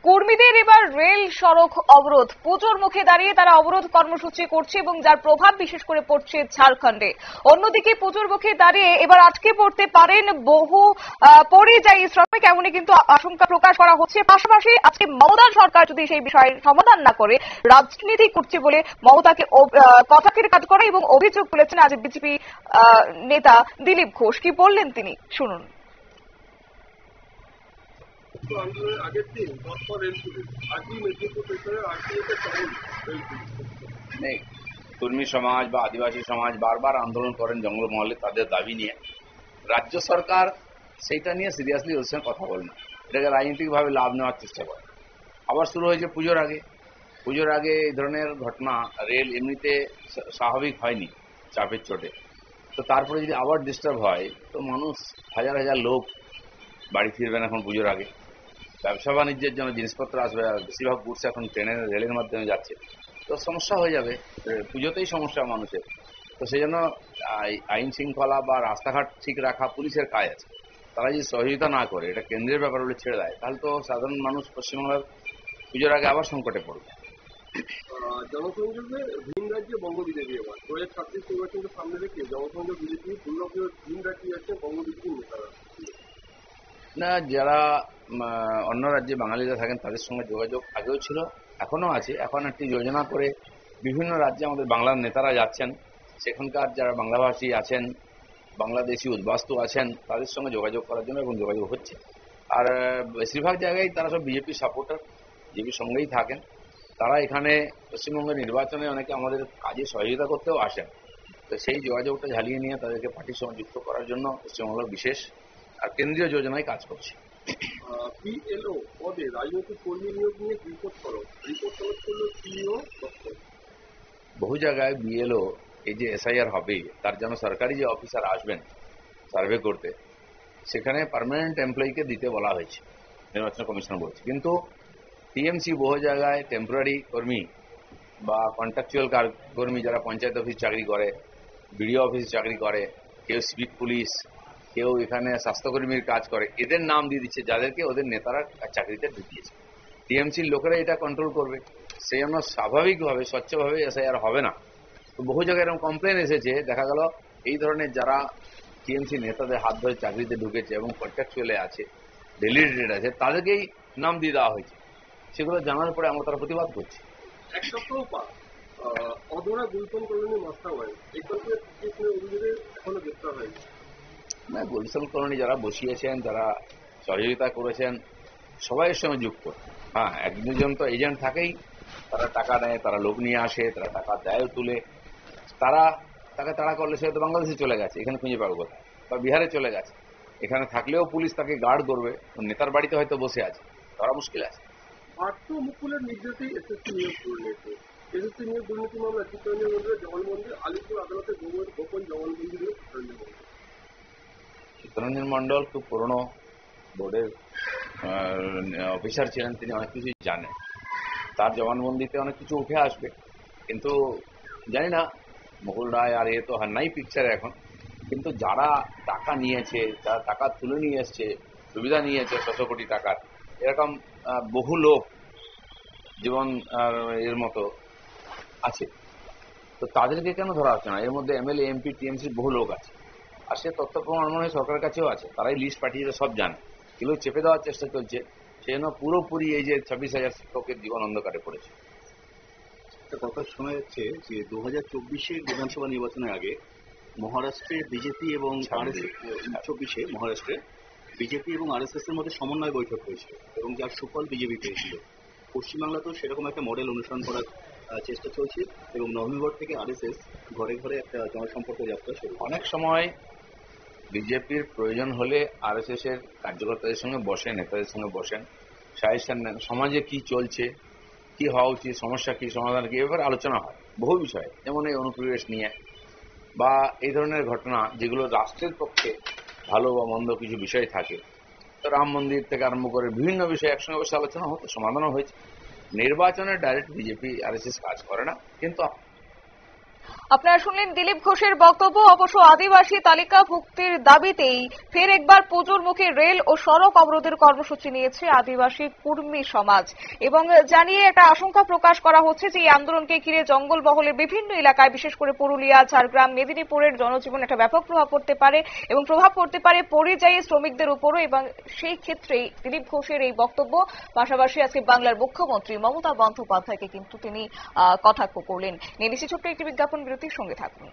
কর্মীদের এবার রেল সড়ক অবরোধ, পুজোর মুখে দাঁড়িয়ে তারা অবরোধ কর্মসূচি করছে এবং যার প্রভাব বিশেষ করে পড়ছে ঝাড়খণ্ডে। অন্যদিকে পুজোর মুখে দাঁড়িয়ে এবার আটকে পড়তে পারেন বহু পরিযায়ী শ্রমিক, এমনই কিন্তু আশঙ্কা প্রকাশ করা হচ্ছে। পাশাপাশি আজকে মমতা সরকার যদি সেই বিষয়ের সমাধান না করে রাজনীতি করছে বলে মমতাকে কটাক্ষের কাজ করে এবং অভিযোগ তুলেছেন আজ বিজেপি নেতা দিলীপ ঘোষ। কি বললেন তিনি, শুনুন। আন্দোলনের আগের দিন তৎপর রেল পুলিশ, আজই মেদিনীপুর স্টেশনের আরটিওতে টহল রেল পুলিশ। কর্মী সমাজ বা আদিবাসী সমাজ বারবার আন্দোলন করেন জঙ্গলমহলে তাদের দাবি নিয়ে। রাজ্য সরকার সেইটা নিয়ে সিরিয়াসলি ওর সঙ্গে কথা বলে না, এটাকে রাজনৈতিকভাবে লাভ নেওয়ার চেষ্টা করে। আবার শুরু হয়েছে পুজোর আগে। পুজোর আগে এই ধরনের ঘটনা, রেল এমনিতে স্বাভাবিক হয়নি চাপের চোটে, তো তারপরে যদি আবার ডিস্টার্ব হয় তো মানুষ হাজার হাজার লোক বাড়ি ফিরবেন এখন পুজোর আগে। ব্যবসা বাণিজ্যের জন্য জিনিসপত্র আসবে, বেশিরভাগ গুডস এখন ট্রেনের রেলের মাধ্যমে যাচ্ছে, তো সমস্যা হয়ে যাবে। পুজোতেই সমস্যা মানুষের, তো সেই জন্য আইন শৃঙ্খলা বা রাস্তাঘাট ঠিক রাখা পুলিশের কাজ আছে। তারা যদি সহযোগিতা না করে, এটা কেন্দ্রের ব্যাপার বলে ছেড়ে দেয়, তাহলে তো সাধারণ মানুষ পশ্চিমবাংলার পুজোর আগে আবার সংকটে পড়বে। জনসংযোগে ভিন রাজ্যে বঙ্গবিজেপি এবার 2026 নির্বাচনকে সামনে রেখে জনসংযোগ বিজেপি দুর্গাপুরের ভিন রাজ্যে যাচ্ছে বঙ্গবিজেপির নেতারা। না, যারা অন্য রাজ্যে বাঙালিরা থাকেন তাদের সঙ্গে যোগাযোগ আগেও ছিল, এখনো আছে। এখন একটি যোজনা করে বিভিন্ন রাজ্যে আমাদের বাংলার নেতারা যাচ্ছেন, সেখানকার যারা বাংলাভাষী আছেন, বাংলাদেশি উদ্বাস্তু আছেন, তাদের সঙ্গে যোগাযোগ করার জন্য, এবং যোগাযোগ হচ্ছে। আর বেশিরভাগ জায়গায় তারা সব বিজেপি সাপোর্টার, বিজেপির সঙ্গেই থাকেন। তারা এখানে পশ্চিমবঙ্গের নির্বাচনে অনেকে আমাদের কাজে সহযোগিতা করতেও আসেন, তো সেই যোগাযোগটা ঝালিয়ে নিয়ে তাদেরকে পার্টির সঙ্গে যুক্ত করার জন্য পশ্চিমবঙ্গ বিশেষ আর কেন্দ্রীয় যোজনায় কাজ করছে। পিএলও পদে রাজনৈতিক কর্মী নিয়োগ নিয়ে রিপোর্ট তলব করলো সিইও দপ্তর। বহু জায়গায় বিএলও, এই যে এসআইআর হবে, তার জন্য সরকারি যে অফিসার আসবেন সার্ভে করতে, সেখানে পার্মানেন্ট এমপ্লয়িকে দিতে বলা হয়েছে, নির্বাচন কমিশন বলছে। কিন্তু টিএমসি বহু জায়গায় টেম্পোরারি কর্মী বা কন্ট্রাকচুয়াল কর্মী, যারা পঞ্চায়েত অফিস চাকরি করে, বিডিও অফিসে চাকরি করে, কেউ সিভিক পুলিশ, কেউ এখানে স্বাস্থ্যকর্মীর কাজ করে, এদের নাম দিয়ে দিচ্ছে, যাদেরকে ওদের নেতারা চাকরিতে ঢুকিয়েছে। টিএমসির লোকেরা এটা কন্ট্রোল করবে, সেই জন্য স্বাভাবিকভাবে স্বচ্ছভাবে এসআইআর হবে না। তো বহু জায়গায় এরকম কমপ্লেন এসেছে, দেখা গেল এই ধরনের যারা টিএমসি নেতাদের হাত ধরে চাকরিতে ঢুকেছে এবং কন্ট্রাকচুয়ালে আছে, ডেলিগেটেড আছে, তাদেরকেই নাম দিয়ে দেওয়া হয়েছে। সেগুলো জানার পরে আমরা তারা প্রতিবাদ করছি। এক সপ্তাহ পর অধরা গুলশান কলোনি মাস্টার ওয়াইফ এখানকার অভিযোগে এখনো গ্রেপ্তার হয়নি। না, গুলশান কলোনি যারা বসিয়েছেন, যারা সহযোগিতা করেছেন, সবাইয়ের সঙ্গে যুক্ত। হ্যাঁ, এক দুজন তো এজেন্ট থাকেই, তারা টাকা নেয়, তারা লোক নিয়ে আসে, তারা টাকা দেয় তুলে। তারা তাকে তাড়া করলে সে হয়তো বাংলাদেশে চলে গেছে, এখানে খুঁজে পাবে কোথায়, বা বিহারে চলে গেছে। এখানে থাকলেও পুলিশ তাকে গার্ড করবে, নেতার বাড়িতে হয়তো বসে আছে, ধরা মুশকিল আছে। পার্থ মুকুলের নির্দেশেই এসএসসি নিয়োগ দুর্নীতি। এসএসসি নিয়োগ দুর্নীতি মামলা চিত্তরঞ্জন মন্দিরের জবানবন্দি, আলিপুর আদালতে গোপন জবানবন্দি দিল চিত্তরঞ্জন মন্দির। চিত্তরঞ্জন মন্ডল খুব পুরনো বোর্ডের অফিসার ছিলেন, তিনি অনেক কিছুই জানেন। তার জবানবন্দিতে অনেক কিছু উঠে আসবে, কিন্তু জানি না মুকুল রায় আর এ তো নাই পিকচারে এখন। কিন্তু যারা টাকা নিয়েছে, যারা টাকা তুলে নিয়ে এসছে, সুবিধা নিয়েছে 600 কোটি টাকার, এরকম বহু লোক জীবন এর মতো আছে, তো তাদেরকে কেন ধরা হচ্ছে না? এর মধ্যে এমএলএ, এমপি, টিএমসির বহু লোক আছে, আর সে তথ্য প্রমাণ মনে হয় সরকারের কাছেও আছে, তারাই লিস্ট পাঠিয়েছে, সব জানে, এগুলো চেপে দেওয়ার চেষ্টা চলছে। সেই জন্য পুরোপুরি এই যে 26,000 শিক্ষকের জীবন অন্ধকারে পড়েছে। একটা কথা শোনা যাচ্ছে যে 2024 বিধানসভা নির্বাচনের আগে মহারাষ্ট্রে বিজেপি এবং 24 মহারাষ্ট্রে বিজেপি এবং আরএসএস এর মধ্যে সমন্বয় বৈঠক হয়েছিল এবং যার সুফল বিজেপি পেয়েছিল। পশ্চিমবাংলাতেও সেরকম একটা মডেল অনুসরণ করার চেষ্টা চলছে এবং নভেম্বর থেকে আরএসএস ঘরে ঘরে একটা জনসম্পর্ক যাত্রা শুরু। অনেক সময় বিজেপির প্রয়োজন হলে আরএসএস এর কার্যকর্তাদের সঙ্গে বসেন, নেতাদের সঙ্গে বসেন, সাজেশন নেন, সমাজে কি চলছে, কি হওয়া উচিত, সমস্যা কি, সমাধান কি, এভাবে আলোচনা হয় বহু বিষয়ে, যেমন এই অনুপ্রবেশ নিয়ে বা এই ধরনের ঘটনা যেগুলো রাষ্ট্রের পক্ষে ভালো বা মন্দ কিছু বিষয় থাকে। তো রাম মন্দির থেকে আরম্ভ করে বিভিন্ন বিষয়ে একসঙ্গে বসে আলোচনা হতো, সমাধানও হয়েছে। নির্বাচনে ডাইরেক্ট বিজেপি আরএসএস কাজ করে না, কিন্তু আপনারা শুনলেন দিলীপ ঘোষের বক্তব্য। অবশ্য আদিবাসী তালিকাভুক্তির দাবিতেই ফের একবার পুজোর মুখে রেল ও সড়ক অবরোধের কর্মসূচি নিয়েছে আদিবাসী কুর্মী সমাজ এবং জানিয়ে একটা আশঙ্কা প্রকাশ করা হচ্ছে যে এই আন্দোলনকে ঘিরে জঙ্গলমহলের বিভিন্ন এলাকায় বিশেষ করে পুরুলিয়া, ঝাড়গ্রাম, মেদিনীপুরের জনজীবন একটা ব্যাপক প্রভাব পড়তে পারে এবং প্রভাব পড়তে পারে পরিযায়ী শ্রমিকদের উপরও এবং সেই ক্ষেত্রেই দিলীপ ঘোষের এই বক্তব্য। পাশাপাশি আজকে বাংলার মুখ্যমন্ত্রী মমতা বন্দ্যোপাধ্যায়কে কিন্তু তিনি কটাক্ষ করলেন। নিয়ে নিচ্ছি ছোট্ট একটি বিজ্ঞাপন বিরতির সঙ্গে থাকুন।